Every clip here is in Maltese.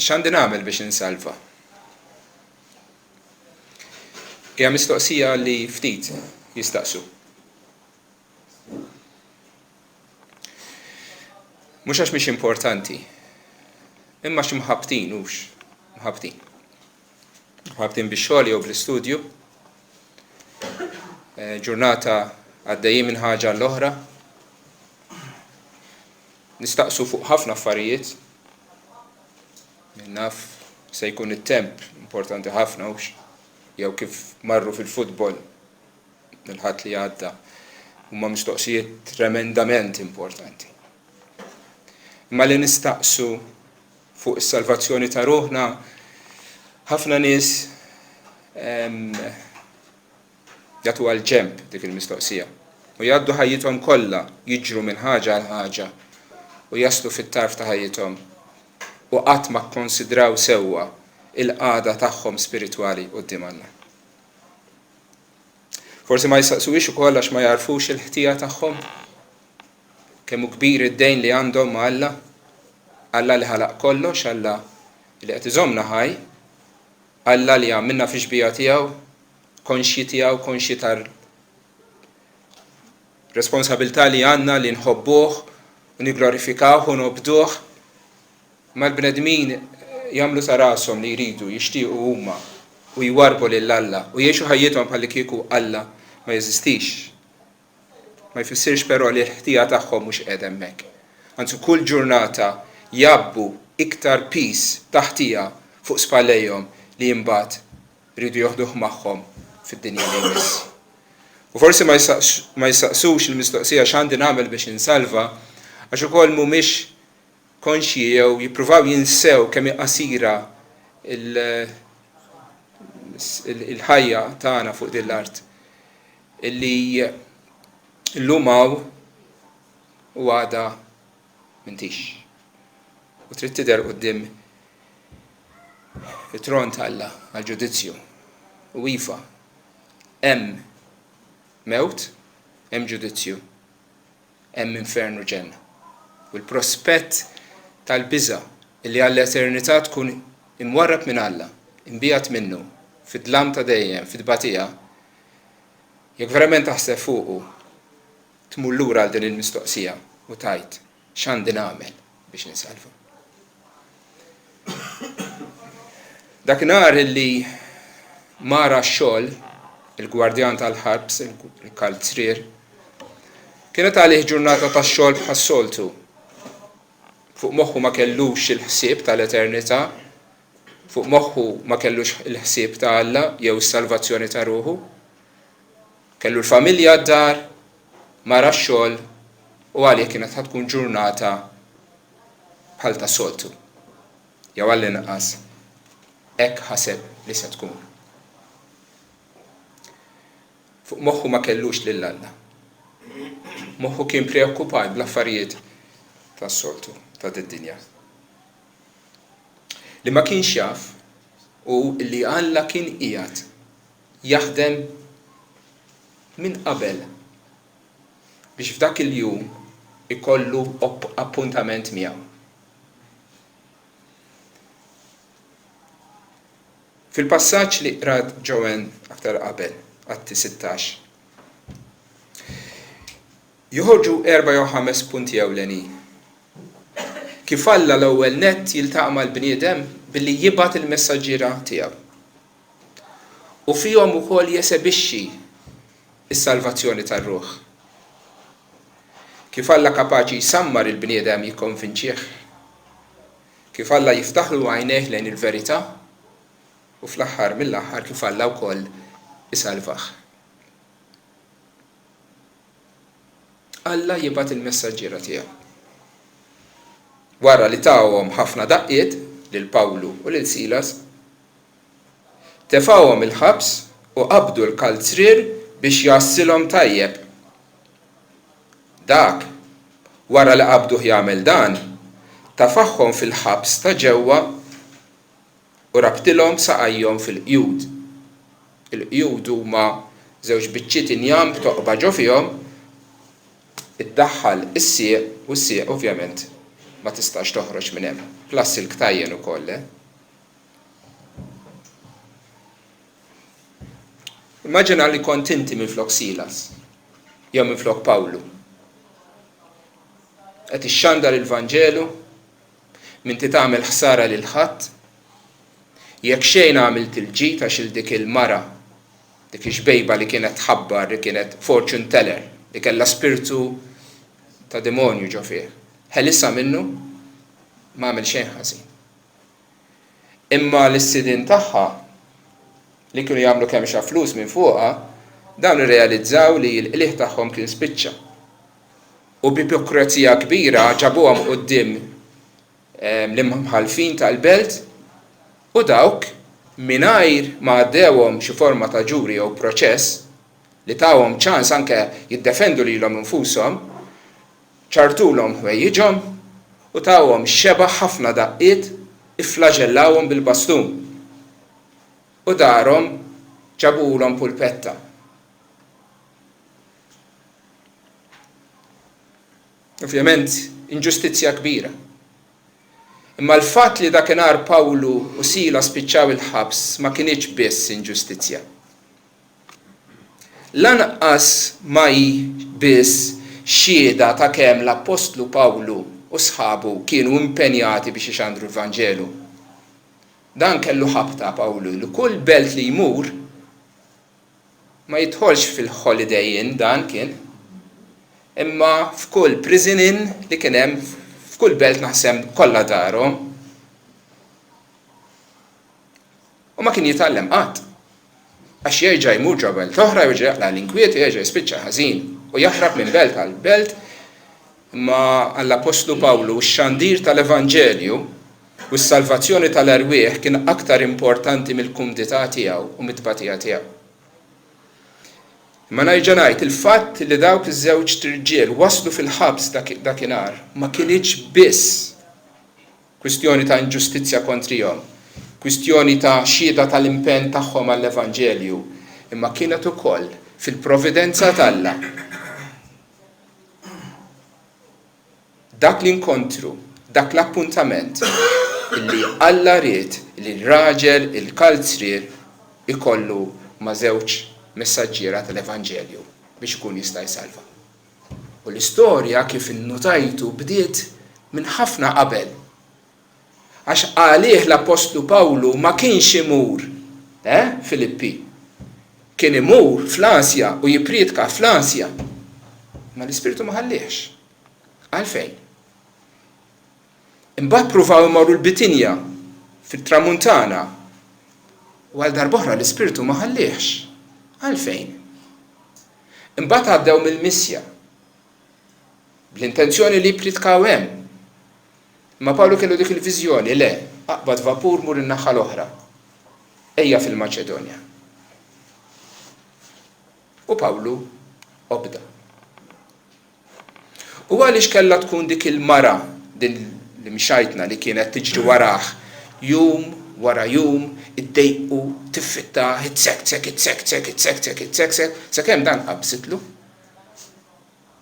x'għandi nagħmel biex insalva? Hija mistoqsija li ftit jistaqsu. Mhux għax mhix importanti, imma xi mħabbtin hux mħabbtin. Mħabbtin bix-xogħol jew bl-istudju. Ġurnata għaddejjin minn ħaġa l-oħra. Nistaqsu fuq ħafna affarijiet. Naf se jkun it-temp importanti ħafna hux jew kif marru fil-futbol il-ħadd li għadda huma mistoqsijiet tremendament importanti. Imma li nistaqsu fuq is-salvazzjoni ta' ruħna ħafna nies jagħtu għal ġemp dik il-mistoqsija u jgħaddu ħajjithom kollha jiġru minn ħaġa għal ħaġa u jaslu fit-tarf ta' ħajjithom u qatt ma kkonsidraw sewwa il-qagħda tagħhom spiritwali quddiem Alla. Forsi ma jistaqsuwix ukoll għax ma jarfux il-ħtija tagħhom kemm hu kbir id-dejn li għandhom ma' Alla, Alla li ħalaq kollox, Alla li qed iżommna ħaj, Alla li għamilna fi xbija tiegħu, konxji tar responsabilità li għandna li nħobbuh u niglorifikaw u nobduh. Ma l-bnedmin jagħmlu sa rashom li jridu, jixtiequ huma u jwarbu lil Alla u jgħixu ħajjithom bħalli kieku Alla ma jeżistix. Ma jfissirx però li l-ħtija tagħhom mhux qiegħda hemmhekk. Anzi kull ġurnata jabbu iktar peace taħtija fuq spallejhom li imbagħad jridu joħduh magħhom fid-dinja li jmiss. U forsi ma jistaqsux il-mistoqsija x'għandi nagħmel biex insalva għax ukoll mhumiex konxji jew jippruvaw jinsew kemm qasira il-ħajja tagħna fuq din l-art illi llum hawn u għada m'intix. U trid tidher quddiem it-tron ta' Alla għall-ġudizzju. U iva hemm mewt, hemm ġudizzju, hemm infernu ġenna. U l-prospett tal-biża' illi għall-eternità tkun imwarrab minn Alla, imbigħat minnu, fid-dlam ta' dejjem, fid-batija, jekk verament taħseb fuqu, tmur lura għal din il-mistoqsija u tajt x'għandi nagħmel biex ninsalva. Dakinhar illi mara x-xogħol, il-gwardjan tal-ħarbs, il-kalzrier, kienet għalih ġurnata tax-xogħol bħas-soltu. Fuq moħħu ma kellux il-ħsieb tal-eternità, fuq moħħu ma kellux il-ħsieb ta' Alla jew is-salvazzjoni ta' ruħu. Kellu l-familja d-dar, mara x-xogħol u għalih kienet tkun ġurnata bħal ta' soltu. Jew għall-inqas hekk ħaseb li se tkun. Fuq moħħu ma kellux lil Alla. Moħħu kien preokkupat bl-affarijiet tas-soltu ta' din-dinja. Li ma kienx jaf u li Alla kien qiegħed jaħdem minn qabel biex f'dak il-jum ikollu appuntament miegħu. Fil-passaġġ li qrat Ġowen aktar qabel, Atti 16. Joħorġu 4 jew 5 punti ewlenin. Kif Alla l-ewwel nett jiltaqa' mal-bniedem billi jibgħat il-messaġġiera tiegħu. U fihom ukoll jesebixxi is-salvazzjoni tar-ruħ. Kif Alla kapaċi jsammar il-bniedem jikkonvinċih. Kif Alla jiftaħlu għajnejh lejn il-verità u fl-aħħar mill-aħħar kif Alla wkoll isalvah. Alla jibgħat il-messaġġiera tiegħu. Wara li tawhom ħafna daqqiet lil Pawlu u lil Silas, tefawhom il-ħabs u qabdu l-kalzrier biex jassilhom tajjeb. Dak wara li qabduh jagħmel dan, tafaħħom fil-ħabs ta' ġewwa u rabtilhom saqajhom fil-qjud. Il-qjud huma żewġ biċċiet injam toqba ġo fihom iddaħħal is-sieq u s-sieq ovvjament ma tistax toħroġ minn hemm. Plus il-ktajjen ukoll. Immaġina li kont inti minflok Silas, jew minflok Pawlu. Qed ixxandar il-Vanġelu, minti tagħmel ħsara lil ħadd, jekk xejn għamilt il-ġid għax il dik il-mara, dik ix-bejba li kienet tħabbar, li kienet fortune teller, li kellha spiritu ta' demonju ġo fih. Ħelissa minnu ma għamel xejn ħażin. Imma l-istidin tagħha li kienu jagħmlu kemm xa flus minn fuqha, dawn irrealizzaw li l-qlieħ tagħhom kien spiċċa. U b'ipokrazija kbira ġabuhom quddiem l-imħalfin tal-belt u dawk mingħajr ma għaddewhom xi forma ta' ġuri jew proċess li tawhom ċans anke jiddefendu lilhom infushom, ċartulhom ħwejjiġhom u tawhom xebaħ ħafna daqqiet ifflaġellawhom bil-bastun. U darhom ġabulhom pulpetta. Ovvjament, inġustizzja kbira. Imma l-fatt li dakinhar Pawlu u Sila spiċċaw il-ħabs ma kienx biss inġustizzja. Lanqas ma biss xieda ta' kemm l-Apostlu Pawlu u sħabu kienu impenjati biex ixandru l-Vanġelu. Dan kellu ħabta Pawlu li kull belt li jmur ma jidħolx fil-holiday inn dan kien, imma f'kull prison inn li kien hemm f'kull belt naħsem kollha darhom. U ma kien jitgħallem qatt. Għax jerġa' jmur ġo belt oħra, jerġa' jaqla l-inkwiet, jerġa' jispiċċa ħażin u jaħrab minn belt għal belt. Imma għall-Apostlu Pawlu x-xandir tal-Evanġelju u s-salvazzjoni tal-arwieħ kien aktar importanti mill-kumdità tiegħu u mit-tbatija tiegħu. Ma nerġa' ngħid il-fatt li dawk iż-żewġ tirġiel waslu fil-ħabs dakinhar ma kienx biss kwistjoni ta' inġustizzja kontrihom, kwistjoni ta' xhieda tal-impenn tagħhom għall-Evanġelju, imma kienet ukoll fil-providenza t'Alla. Dak l-inkontru, dak l-appuntament illi Alla ried li l-raġel il-kalzrier ikollu ma' żewġ messaġġiera tal-Evanġelju biex ikun jista' jsalva. U l-istorja kif innotajtu bdiet minn ħafna qabel. Għax għalih l-Apostlu Pawlu ma kienx imur Filippi. Kien imur fl-Asja u jippriedka fl-Asja. Ma l-Ispiritu ma ħallihx. Għalfejn? Imbagħad pruvaw imorru l-Bitinja fit-Tramuntana u għal darb'oħra l-Ispiritu ma ħallihx. Għalfejn? Imbagħad għaddew mill-missja bl-intenzjoni li jipritkaw hemm. Ma Pawlu kellu dik il-viżjoni, le, aqbad vapur mur in-naħa l-oħra. Ejja fil-Maċedonja. U Pawlu obda. U għaliex kellha tkun dik il-mara din li mxajtna li kienet tiġri warah jum wara jum, iddejqu, tiffitta, itsektek, sakemm dan qabsitlu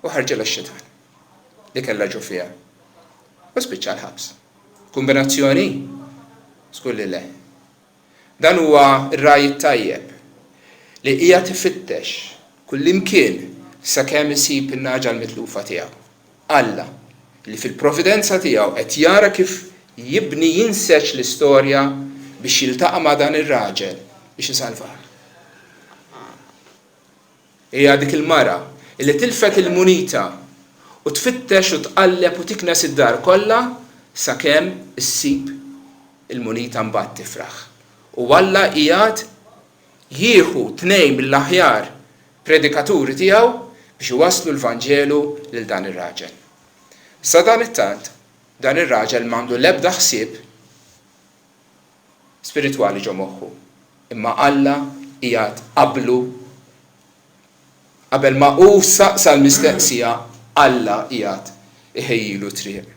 u ħarġela x-xetan li kellha ġu fiha. U spiċċa l-ħabs. Kombinazzjoni? Skulli le. Dan huwa r-raj tajjeb li hija tifittex kullimkien sakemm isib in-naġa l-mitlufa tiegħu. Alla li fil-providenza tiegħu qed jara kif jibni jinseċ l-istorja biex jiltaqa' ma' dan ir-raġel biex isalvah. Hija dik il-mara li tilfet il-munita u tfittex u tqalleb u tiknes id-dar kollha sakemm issib il-munita mbagħad tifraħ. U Alla qiegħed jieħu tnejn mill-aħjar predikaturi tiegħu biex iwasslu l-Vanġelu lil dan ir-raġel. Sa dan it-tant dan ir-raġel m'għandu l-ebda ħsieb spiritwali ġo moħħu. Imma Alla qiegħed qabel ma hu saqsa l-mistaqsija Alla qiegħed iħejjilu triq.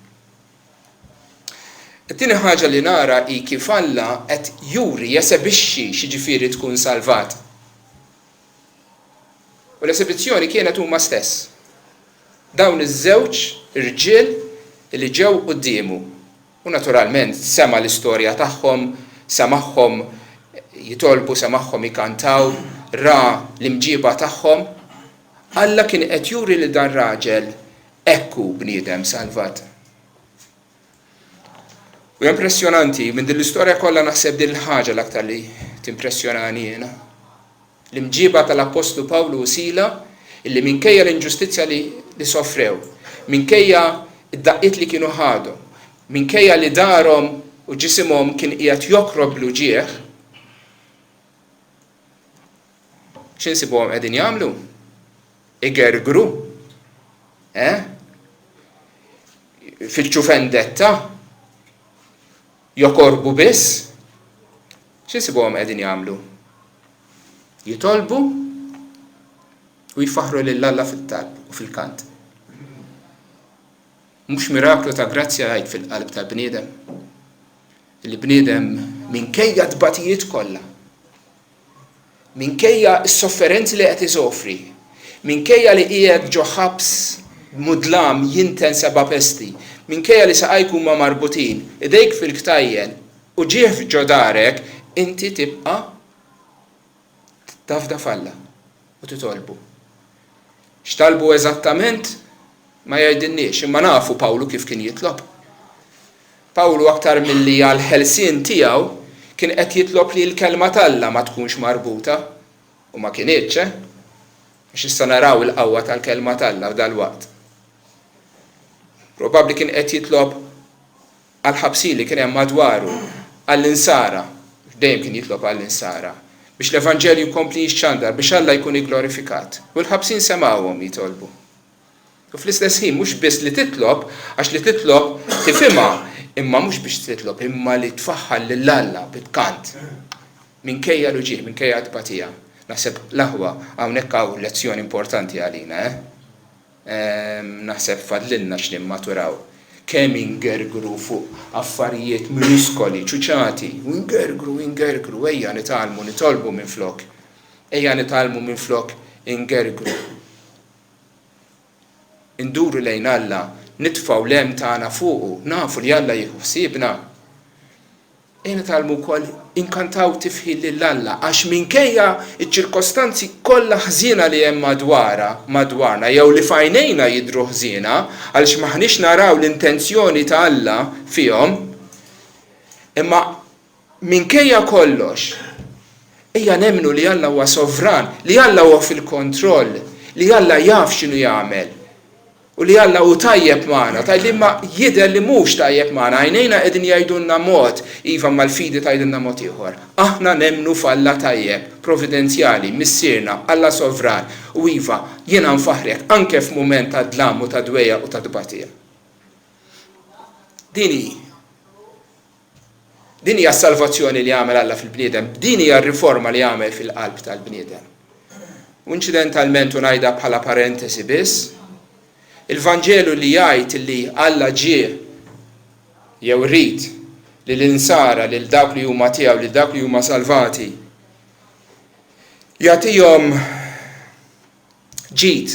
It-tieni ħaġa li nara hi kif Alla qed juri jesebixxi x'jiġifieri tkun salvat. U l-esibizzjoni kienet huma stess. Dawn iż-żewġ irġiel li ġew qudiemu u naturalment sema l-istorja tagħhom, semagħhom jitolbu, semagħhom ikantaw, ra l-imġiba tagħhom. Alla kien qed juri li dan raġel ekku bniedem salvat. U impressjonanti, minn din l-istorja kollha naħseb din il-ħaġa l-aktar li timpressjonani jiena. L-imġiba tal-Apostlu Pawlu u Sila illi minkejja l-inġustizzja li sofrew, minkejja id-daqqiet li kienu ħadu, minkejja li darhom u ġisimhom kien qiegħed jokrob l-ġieħ, x'insibuhom qegħdin jagħmlu? Igergru? Fittxu vendetta? Jokorbu biss? X'insibuhom qegħdin jagħmlu? Jitolbu u jfaħru lill-Alla fit-talb u fil-kant. Mhux miraklu ta' grazzja jgħid fil-qalb tal-bniedem. Il-bniedem minkejja d-batijiet kollha, minkejja s-sofferenzi li qed isofri, minkejja li qiegħed ġo ħabs mudlam jinten seba' pesti, minkejja li saqajk huma marbutin, idejk fil-ktajjen u ġieħ ġo darek, inti tibqa' tafda falla u titolbu. X'talbu eżattament ma jgħidilniex, imma nafu Pawlu kif kien jitlob. Pawlu aktar milli għal-ħelsien tiegħu kien qed jitlob li l-kelma talla ma tkunx marbuta u ma kienitx, biex issa naraw il-qawwa tal-kelma talla f'dal-waqt. Probabbli kien qed jitlob għal-ħabsin li kien hemm madwaru, għall-insara, dejjem kien jitlob għall-insara, biex l-Evanġelju jkompli jixxandar, biex Alla jkun igglorifikat. U l-ħabsin semgħuhom jitolbu. U fl-istess ħin mhux biss li titlob, għax li titlob tifhimha, imma mhux biex titlob, imma li tfaħħal lill-Alla bit-kant. Minkejja l-uġieħ, minkejja d-batija. Naħseb l-aħwa hawnhekk hawn lezzjoni importanti għalina, Naħseb fadlilna x'nimmaturaw. Kemm ingergru fuq affarijiet minuskoli, ċuċati, u ingergru, ejja nitalmu, nitolbu minn flok. Ejja nitalmu minn flok ingergru. Induru lejn Alla, nitfaw lem tagħna fuqu, nafu li Alla jieħu ħsiebna. Ejja nitalmu wkoll inkantaw tifħil lill-Alla, għax minkejja iċ-ċirkostanzi kollha ħżiena li hemm madwarna, jew li fajnejna jidhru ħżiena, għaliex maħniex naraw l-intenzjoni ta' Alla fihom, imma minkejja kollox, ejja nemmnu li Alla huwa sovran, li Alla huwa fil-kontroll, li Alla jaf x'inhu jagħmel. U li Alla hu tajjeb magħna, tajjeb ma jidher li mhux tajjeb magħna, għajnejna qegħdin jgħidulna mod, iva mal-fidi tgħidilna mod ieħor. Aħna nemmnu f'Alla tajjeb, providenzjali, missierna, Alla sovran, u iva jiena nfaħrek anke f'mument ta' dlam u ta' dwejja u ta' dbatija. Din hija s-salvazzjoni li għamel Alla fil-bniedem, din hija r-riforma li għamel fil-qalb tal-bniedem. U incidentalment u ngħidha bħala parentesi biss, il-Vanġelu li jgħid li Alla ġie jew rid li l-insara lil dawk li huma tiegħu lil dawk li huma salvati jagħtihom ġid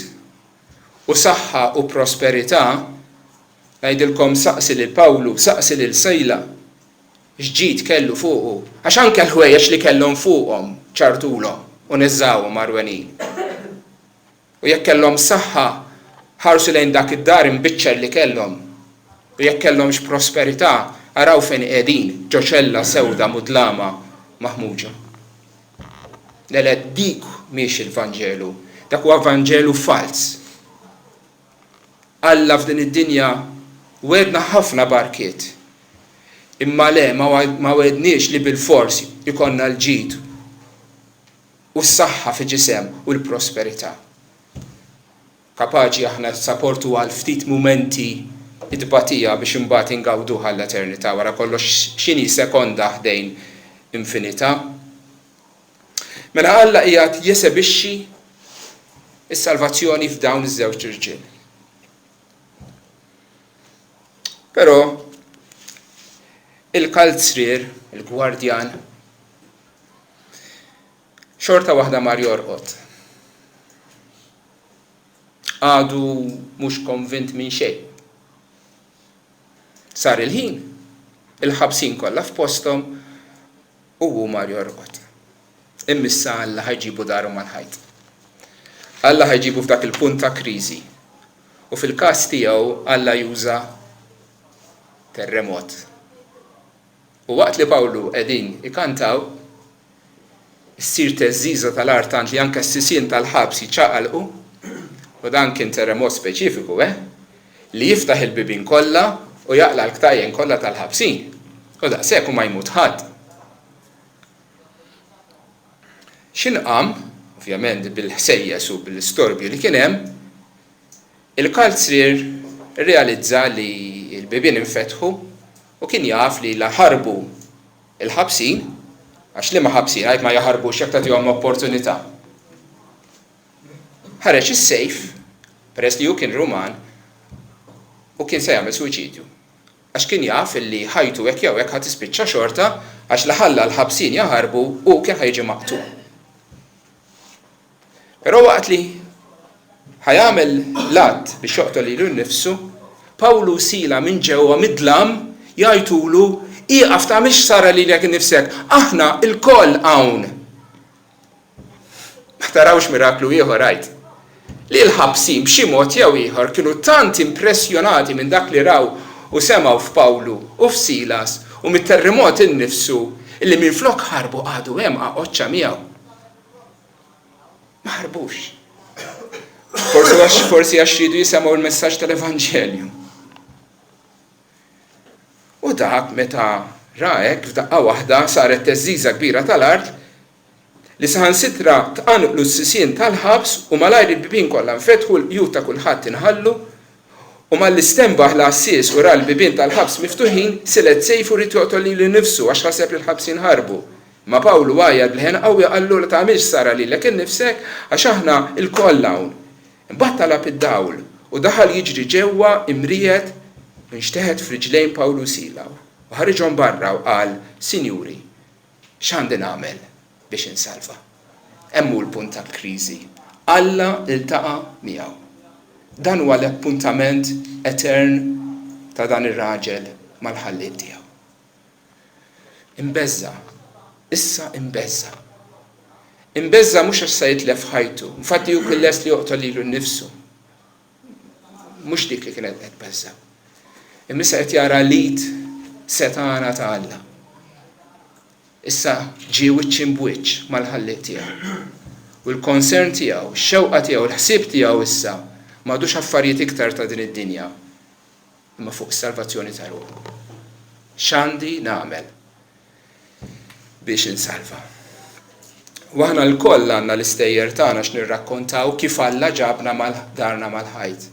u saħħa u prosperità, ngħidilkom saqsi lil Pawlu, saqsi lil Sejla x'ġid kellu fuqu, għax anke l-ħwejjeġ li kellhom fuqhom ċartulhom u niżżawhom marwenin. U jekk kellhom saħħa ħarsu lejn dak id-dar imbiċċer li kellhom. U jekk kellhomx prosperità, araw fejn qegħdin, ġo ċella sewda mudlama maħmuġa. Lele dik mhix il-Vanġelu, dak huwa Vanġelu fals. Alla f'din id-dinja wedna ħafna barkiet. Imma le ma wedniex li bil-fors ikonna l-ġid u s-saħħa fi ġisem u l-prosperità. Kapaċi aħna sapportu għal ftit mumenti id-batija biex imbagħad ingawduha l-eternità wara kollox x'inhi sekonda ħdejn infinità. Mela Alla qiegħed jesebixxi is-salvazzjoni f'dawn iż-żewġ irġiel. Però il-kalzrier, il-gwardjan, xorta waħda mar jorqod. Għadu mhux konvint minn xejn. Sar il-ħin, il-ħabsin kollha f'posthom u huma jorqod. Immissa Alla ħajġibu darhom mal-ħajt. Alla ħajġibu f'dak il-punt ta' kriżi. U fil-każ tiegħu Alla juża terremot. U waqt li Pawlu qegħdin ikantaw, issir teżżiża tal-art tant li anke s-sisien tal-ħabs jiċċaqalqu, u dan kien terremot speċifiku, li jiftaħ il-bibien kollha u jaqla l-ktajjen kollha tal-ħabsin. U daqshekk ma jmut ħadd. X'inqam, ovvjament bil-ħsejjes u bil-istorbju li kien hemm, il-kalzrier rrealizza li l-bibien infetħu u kien jaf li la ħarbu il-ħabsin, għax li ma ħabsin għajt ma jaħarbux jekk tagħtihom opportunità. Ħareġ is-sejf, peress li hu kien Ruman, u kien se jagħmel suwiċidju. Għax kien jaf li ħajtu hekk jew hekk ħadd tispiċċa xorta għax la ħalla l-ħabsin jaħarbu u kien ħajġi maqtul. Però waqt li ħajamel lat biex joqtol lilu nnifsu, Pawlu Sila minn ġewwa midlam jgħidulu iqaf tagħmilx sara lilek innifsek, aħna l-koll hawn. Ma tarawx miraklu ieħor għid. Li l-ħabsin b'xi mod jew ieħor kienu tant impressjonati minn dak li raw u semgħu f'Pawlu u f'Silas u mit-terremot innifsu illi minflok ħarbu għadu hemm aqgħodxa miegħu. Ma ħarbux. Forsi għax ridu jisemgħu l-messaġġ tal-Evanġelju. U dak meta ra hekk f'daqqa waħda saret teżżiża kbira tal-art li saħansitra tqanqlu s-sisien tal-ħabs u malajr il-bibien kollha nfetħu l-qjud ta' kulħadd inħallu u mal-istembaħ l-assis u ra l-bibien tal-ħabs miftuħin silet sejfu rid joqtol lilu nnifsu għax ħaseb li l-ħabsin ħarbu. Ma Pawlu għajjad l-ħen qawwi qallu li tagħmilx sara lilek innifsek għax aħna l-koll hawn. Imbagħad talab id-dawl u daħal jiġri ġewwa imriet inxteħed f'riġlejn Pawlu Sila u ħareġhom barra u qal: Sinjuri, x'għandi nagħmel biex insalva? Hemm hu l-punt tal-kriżi. Alla iltaqa' miegħu. Dan huwa l-appuntament etern ta' dan ir-raġel mal-ħalliet tiegħu. Imbeżza, issa imbeżza. Imbeżza mhux għax se jitlef ħajtu, infatti hu kien lest li joqtol lilu nnifsu. Mhux dik li kienet qed beżza. Imissa qed jara lid setana ta' Alla. Issa ġie wiċċ imbuċċ mal-ħalliet tiegħu. U l-konsern tiegħu, x-xewqa tiegħu, l-ħsieb tiegħu issa m'għadux affarijiet iktar ta' din id-dinja, imma fuq is-salvazzjoni ta' ruħu. X'għandi nagħmel biex insalva? U aħna l-koll għandna l-istejjer tagħna x'nirrakkontaw kif Alla ġabna darna mal-ħajt.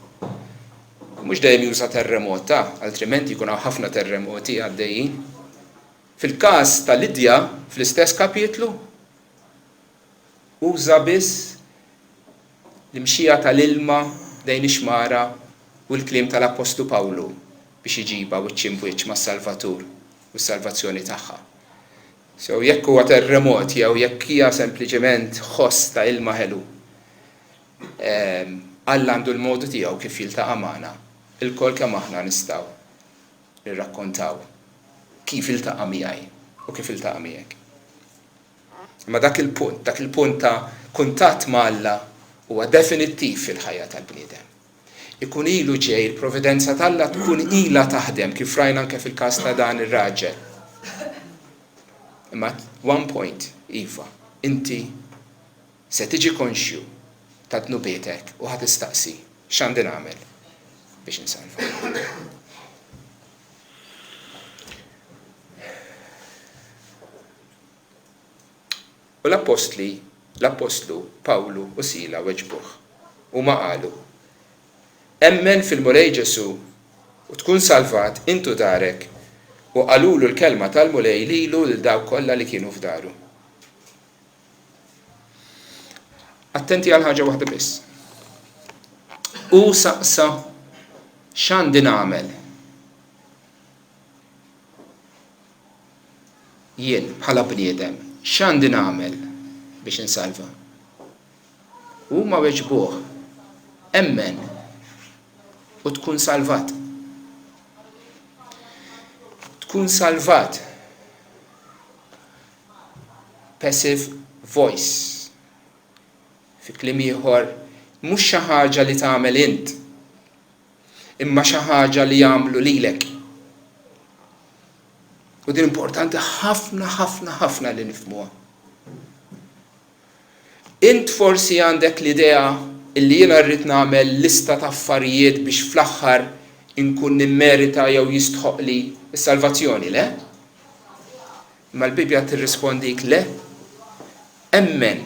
Mhux dejjem juża terremot, altrimenti jkun hawn ħafna terremoti għaddejjin. Fil-każ ta' Lidja, fl-istess kapitlu, uża biss l-imxija tal-ilma dejn ix-xmara u l-kliem tal-Apostlu Pawlu biex iġiba wiċċ imbuċċ mas-Salvatur u s-salvazzjoni tagħha. So jekk huwa terremot jew jekk hija sempliċement ħoss ta' ilma ħelu, Alla għandu l-modu tiegħu kif jiltaqa' magħna. Il-kol kemm aħna nistgħu nirrakkontaw kif iltaqa' miegħi u kif iltaqa' miegħek. Ma dak il-punt ta' kuntatt ma' Alla huwa definittiv fil-ħajja tal-bniedem. Ikun ilu ġej il-providenza tal-Alla tkun ilha taħdem kif rajna anke fil-każ ta' dan ir-raġel. Imma one point, Iva, inti se tiġi konxju ta' dnubietek u ħad tistaqsi x'għandi nagħmel biex insalva. U l-apostlu Pawlu u Sila weġbuh huma qalu: emmen fil-mulej Ġesu u tkun salvat intu darek, u qalulu l-kelma tal-mulej lilu lil dawk kollha li kienu f'daru. Attenti għal ħaġa waħda biss. U saqsa x'għandi nagħmel jien bħala bniedem, x'għandi nagħmel biex insalva? Huma weġbuh: emmen u tkun salvat. tkun salvat. Passive voice. Fi kliem ieħor mhux xi ħaġa li tagħmel int, imma xi ħaġa li jagħmlu lilek. U din importanti ħafna ħafna ħafna li nifhmuha. Int forsi għandek l-idea illi jiena rrid nagħmel lista ta' affarijiet biex fl-aħħar inkun nimmerita jew jistħoqli s-salvazzjoni, le? Ma l-Bibja tirrispondik le. Emmen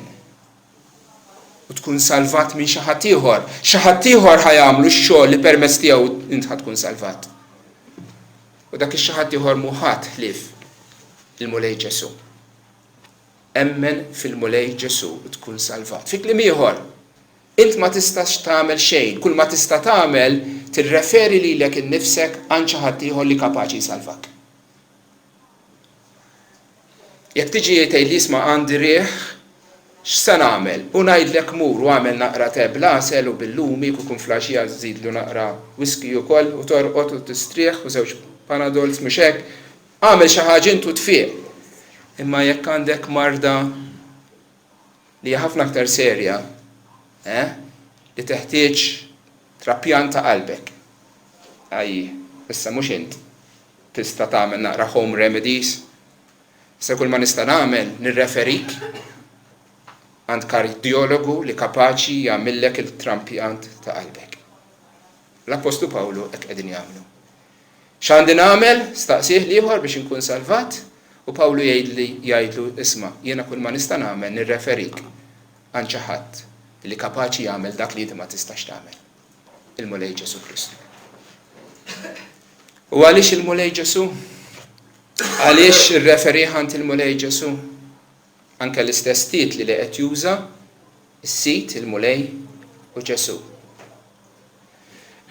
u tkun salvat minn xi ħadd ieħor. Xi ħadd ieħor ħajamlu x-xogħol li permezz tiegħu int ħad tkun salvat. U dak ix-xi ħadd ieħor mhu ħadd ħlief il-mulej Ġesu. Emmen fil-mulej Ġesu u tkun salvat. Fi kliem ieħor, int ma tistax tagħmel xejn, kull ma tista' tagħmel tirreferi lilek innifsek għand xi ħadd ieħor li kapaċi jsalvak. Jekk tiġi jgħid li isma' għandi rieħ, x'se nagħmel? U ngħidlek mur u għamel naqra te blasel u billumi u kun flaxija żidlu naqra whisky ukoll u torqod u tistrieħ u żewġ panadols mhux hekk. Għamel xi ħaġa int u tfiq. Imma jekk għandek marda li hija ħafna aktar serja, li teħtieġ trappjan ta' qalbek. Issa mhux int tista' tagħmel naqra home remedies. Se kull ma nista' nagħmel nirreferik għand kardiologu li kapaċi jagħmillek il-trampjant ta' qalbek. L-Apostlu Pawlu hekk qegħdin jagħmlu. X'għandi nagħmel? Staqsih ieħor biex inkun salvat u Pawlu jgħidlu isma' jiena kull ma nista' nagħmel nirreferik għand xi ħadd li kapaċi jagħmel dak li inti ma tistax tagħmel. Il-mulej Ġesu Kristu. U għaliex il-mulej Ġesu? Għaliex irreferi għand il-mulej Ġesu? Anke l-istess titli li qed juża is-sit, il-mulej u Ġesu.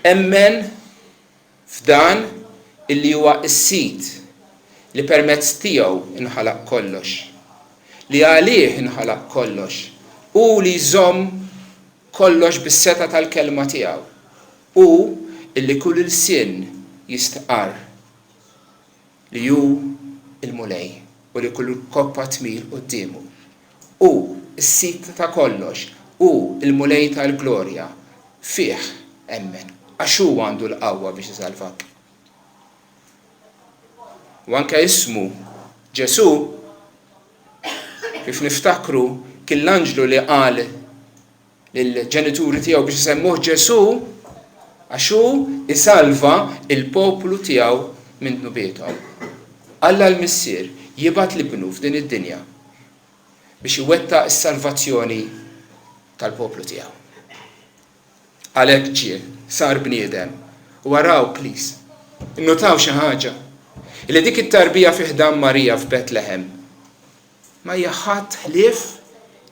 Emmen f'dan illi huwa is-sit li permezz tiegħu inħalaq kollox, li għalih inħalaq kollox, u li jżomm kollox bis-seta tal-kelma tiegħu, u illi kull il-sien jistqar li hu il-mulej u li kull koppa tmil qudiemu. U s-sit ta' kollox, u il-mulej tal-glorja fih emmen, għax hu għandu l-qawwa biex isalvak. U anke ismu Ġesu, kif niftakru kien l-anġlu li qal lill-ġenituri tiegħu biex isemmuh Ġesu, għax hu isalva il-poplu tiegħu minn dnubietom. Alla l-missier jibgħat l-ibnu f'din id-dinja biex iwettaq is-salvazzjoni tal-poplu tiegħu. Għalhekk ġie sar bniedem u waraw please, innotaw xi ħaġa li dik it-tarbija fi ħdan Marija f'Betlehem ma hija ħadd ħlief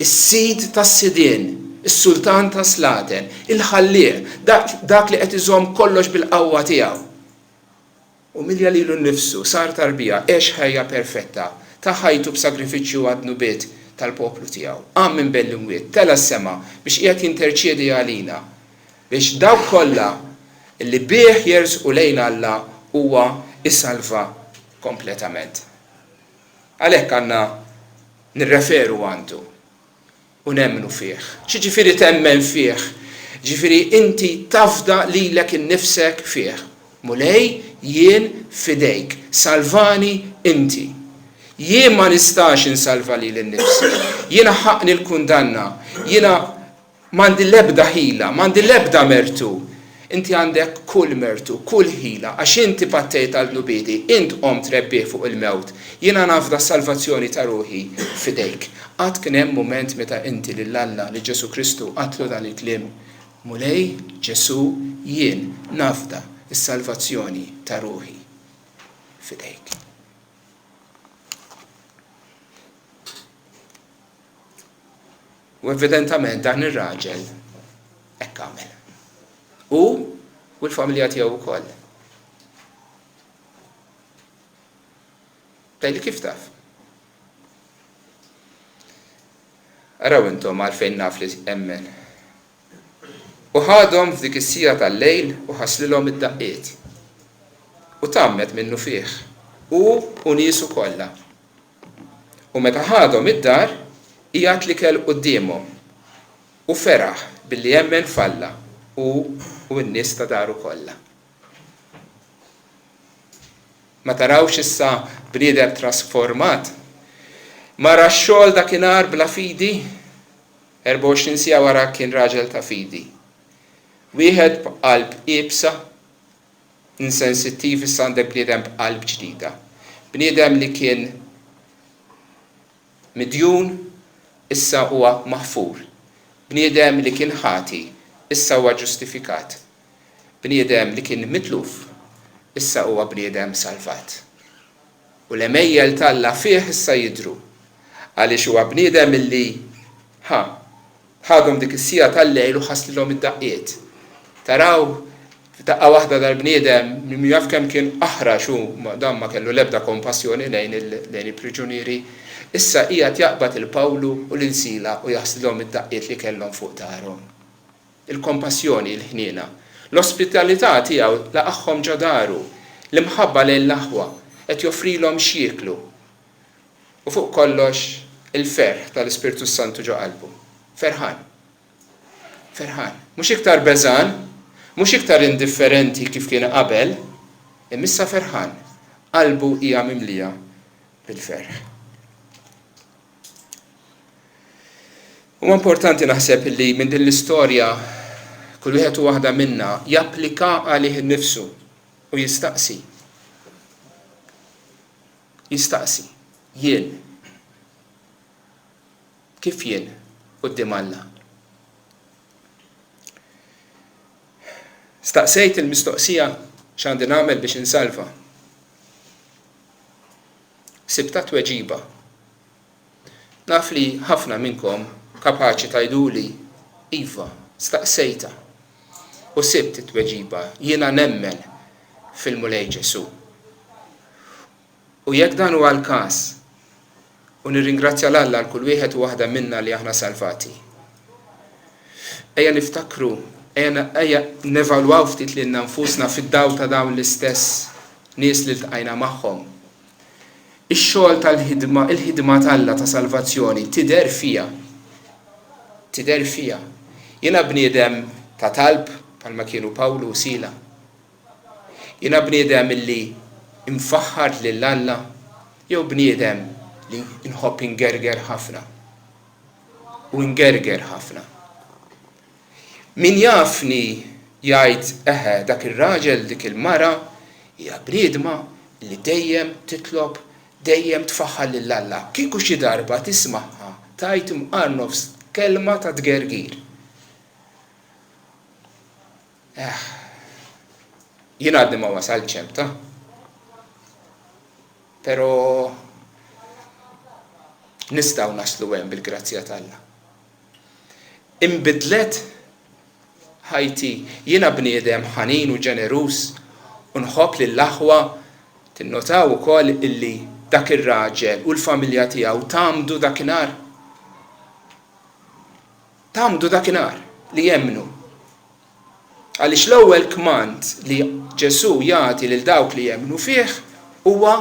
is-sid tas-sidien, is-sultan ta' Slaten, il-ħallieq, dak li qed iżomm kollox bil-qawwa tiegħu. U milja lilu nnifsu sar tarbija għex ħajja perfetta ta' ħajtu b'sagrifiċċju għad-nubiet tal-poplu tiegħu. Għam minn bell-imwiet tela s-sema biex qiegħed jinterċiedi għalina biex dawk kollha li bih jersqu lejn Alla huwa issalva kompletament. Għalhekk għandna nirreferu għandu u nemmnu fih. X'jiġifieri temmen fih? Ġifieri inti tafda lilek innifsek fih. Mulej jien fidejk, salvani inti. Jien ma nistax insalva li l-nifsi. Jiena ħaqni l-kundanna, jiena m'għandi l-ebda ħila, m'għandi l-ebda mertu. Inti għandek kull mertu, kull ħila, għax inti pattejt għal-nubieti, int qomt rebbieħ fuq il-mewt. Jiena nafda salvazzjoni ta' ruħi fidejk. Għad kien hemm mument meta inti lill-Alla li Ġesu Kristu għatlu dan il-kliem. Mulej Ġesu jien nafda is-salvazzjoni ta' ruħi fidejk. U evidentament dan ir-raġel hekk għamel. U l-familja tiegħu wkoll. Tgħidli kif taf? Araw intom għalfejn naf li emmen. U ħadhom f'dik is-sija tal-lejl u ħaslilhom id-daqqiet. U tammet minnu fih. u niesu kollha. U meta ħadhom id-dar qiegħed l-ikel qudiemhom u feraħ billi jemmen falla u n-nies ta' daru kollha. Ma tarawx issa bniedem trasformat? Mara x-xogħol dakinhar bla fidi, 24 siegħa wara kien raġel ta' fidi. Wieħed b'qalb qiebsa, insensittiv issa għandek bniedem b'qalb ġdida. Bniedem li kien midjun issa huwa maħfur. Bniedem li kien ħati issa huwa ġustifikat. Bniedem li kien mitluf issa huwa bniedem salvat. U l-emejjel talla fih issa jidru. Għaliex huwa bniedem illi ħadhom dik is-sija tal-lejl u ħasslilhom id-daqqiet. Taraw f'daqqa waħda dal-bniedem min jaf kemm kien aħrax u dan ma kellu l-ebda kompassjoni lejn il-priġunieri, issa qiegħed jaqbad il-Pawlu u l-Sila u jaħsslilhom id-daqqiet li kellhom fuq darhom. Il-kompassjoni l-ħniena. L-ospitalità tiegħu laqagħhom ġo daru, l-imħabba lejn l-aħwa qed joffrilhom x'jieklu. U fuq kollox il-ferħ tal-Ispirtu Santu ġo qalbu. Ferħan. Ferħan. Mhux iktar beżan, mhux iktar indifferenti kif kien qabel, imissa ferħan. Qalbu hija mimlija bil-ferħ. Huwa importanti naħseb li minn din l-istorja kull wieħed u waħda minna japplika għalih innifsu u jistaqsi. Jistaqsi. Jien. Kif jien quddiem Alla? Staqsejt il-mistoqsija x'għandi nagħmel biex insalva. Sibta tweġiba. Naf li ħafna minnkom kapaċi tgħiduli iva, staqsejta. U sibt it-tweġiba, jiena nemmen fil-Mulej Ġesu. U jekk dan huwa l-każ, u nirringrazzja l-Alla għal kull wieħed u waħda minna li aħna salvati. Ejja niftakru, ejja nevalwaw ftit lil nfusna fid-dawl ta' dawn l-istess nies li ltqajna magħhom. Ix-xogħol tal-ħidma, il-ħidma tal-Alla ta' salvazzjoni tidher fija. Tidher fija. Jiena bniedem ta' talb bħalma kienu Pawlu u Sila. Jiena bniedem illi infaħħar lil Alla jew bniedem li inħobb ingerger ħafna. U ingerger ħafna. Min jafni jgħid dak ir-raġel dik il-mara hija bniedma li dejjem titlob, dejjem tfaħħar lil Alla. Kieku xi darba tisma'ha tajt imqarnofs kelma ta' tgergir. Jien għadni ma wasalx hemm ta'. Però nistgħu naslu hemm bil-grazzja tal-Alla. Inbidlet ħajti, jiena bniedem ħanin u ġenerus u nħobb lill-aħwa tinnotaw ukoll illi dak ir-raġel u l-familja tiegħu tagħmdu dakinhar. Tagħmdu dakinhar li jemmnu. Għaliex l-ewwel kmand li Ġesu jagħti lil dawk li jemmnu fih huwa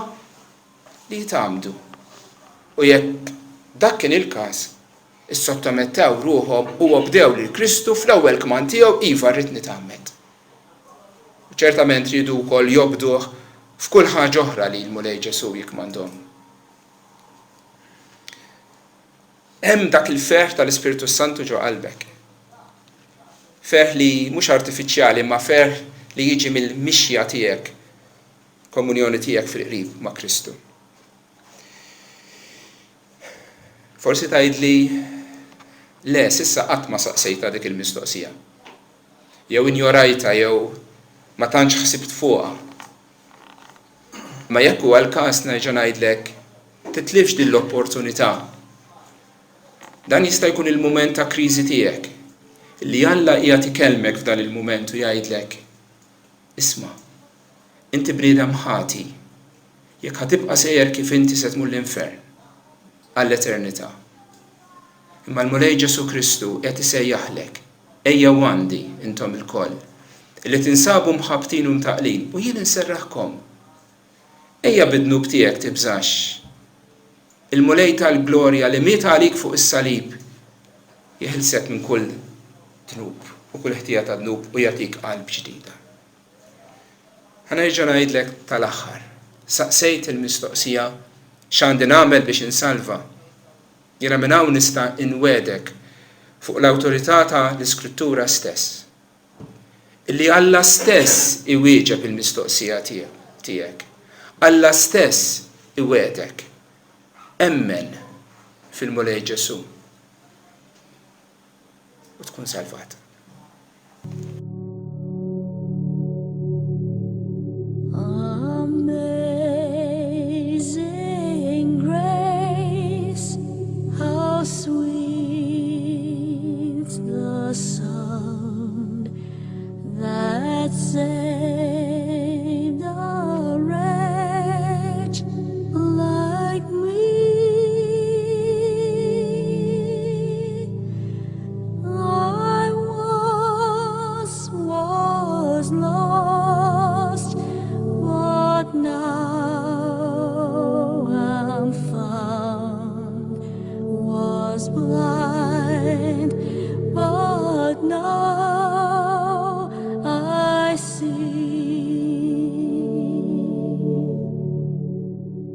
li tagħmdu. U jekk dak kien il-każ, is-sottomettew ruhom u bdew lil Kristu fl-ewwel kmand tiegħu iva rrid nitgħammed. U ċertament ridu wkoll jobduh f'kull ħaġa oħra li l-Mulej Ġesu jikmandhom. Hemm dak il-ferħ tal-Ispirtu Santu ġo qalbek. Ferħ li mhux artifiċjali, ma ferħ li jiġi mill-mixja tiegħek, komunjoni tiegħek fil-qrib ma' Kristu. Forsi tgħidli le s'issa qatt ma saqsejta dik il-mistoqsija. Jew injorajta jew ma tantx ħsibt fuqha. Ma jekk huwa l-każ nerġa' ngħidlek titlifx din l-opportunità. Dan jista' jkun il-mument ta' kriżi tiegħek. Li Alla qiegħed ikellmek f'dan il-mument u jgħidlek isma' inti bniedem ħati jekk ħatibqa' sejjer kif inti se tmur l-infern għall-eternità. Imma l-Mulej Ġesu Kristu qed isejjaħlek ejja għandi intom il-koll li tinsabu mħabbtin u mtaqlin u jien inserraħkom. ejja bid-dnub tiegħek tibżax. Il-mulej tal-glorja li miet għalik fuq is-salib jeħilsek minn kull dnub u kull ħtija ta' dnub u jagħtik qalb ġdida. Ħanerġa' ngħidlek tal-aħħar. Saqsejt il-mistoqsija x'għandi nagħmel biex insalva. Jiena minn hawn nista' inwedek fuq l-awtorità ta' l-Iskrittura stess. Illi Alla stess iwieġeb il-mistoqsija tiegħek. Alla stess iwedek. Emmen fil-mulej Ġesu u tkun salvat. Amazing grace, how sweet the sound that saved a wretch like me. I once was lost, but now I'm found. Was blind, but now